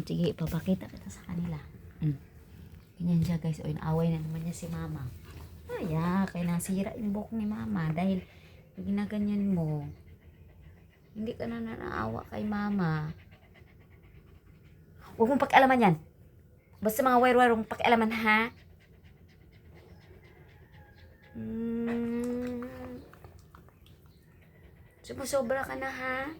Sige, ipapakita kita sa kanila. Ganyan siya guys. O, inaaway na naman niya si mama. Kaya nasira yung buhok ni mama. Dahil ginaganyan mo. Hindi ka na naawa kay mama. Huwag mong pakialaman yan. Basta mga wire-wire mong pakialaman, ha? Sumusobra ka na, ha?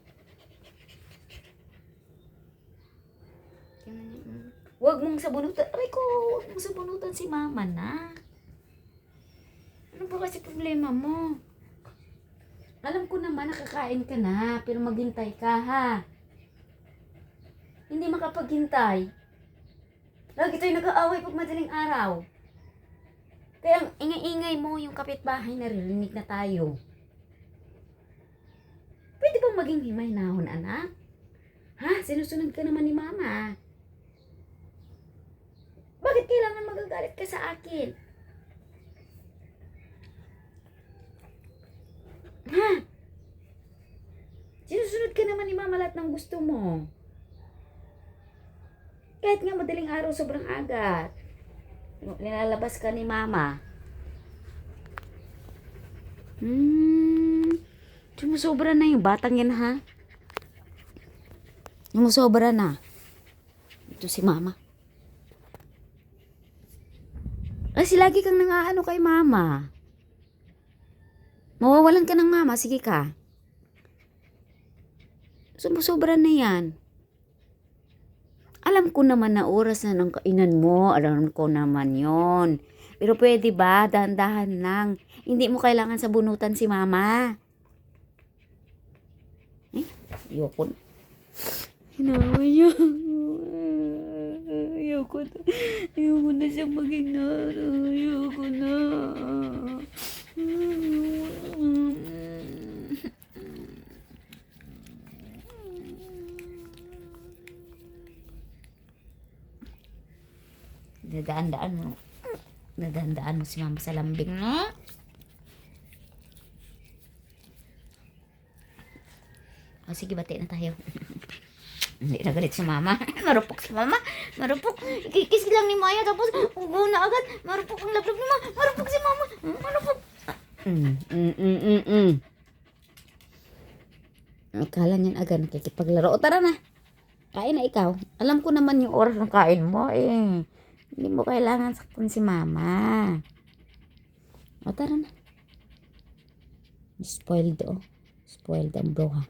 Huwag mong sabunutan. Aray ko, huwag mong sabunutan si mama na. Ano ba kasi problema mo? Alam ko naman nakakain ka na, pero maghintay ka, ha? Hindi makapaghintay. Lagi tayo nag-aaway pag madaling araw. Kaya ang ingay-ingay mo, yung kapitbahay naririnig na tayo. Pwede bang maging himay-nahon, anak? Ha? Sinusunod ka naman ni mama. Bakit kailangan magagalit ka sa akin? Ha? Sinusunod ka naman ni mama lahat ng gusto mo. Kahit nga madaling araw sobrang aga. Nilalabas ka ni mama. Sumusobra na yung batang yan, ha? Sumusobra na. Ito si mama. Kasi lagi kang nangaano kay mama. Mawawalan ka ng mama. Sige ka. Sumusobra na yan. Alam ko naman na oras na ng kainan mo. Alam ko naman yon. Pero pwede ba? Dahan-dahan lang. Hindi mo kailangan sabunutan si mama. Ayoko na. Hinawa niya. Ayoko na siya maging nara. Ayoko na. Nadaan mo si mama sa lambing, no? O, sige, bati na tayo. Hindi na galit si mama. Marupok si mama. Marupok. Ikikis lang ni Maya, tapos ugo na agad. Marupok ang lablab ni mama. Marupok si mama. Marupok. Akala niyan agad nakikipaglaro. O, tara na. Kain na ikaw. Alam ko naman yung oras ng kain mo, eh. Hindi mo kailangan saktan si mama. O, tara na. Spoiled, oh. Spoiled ang bro, ha.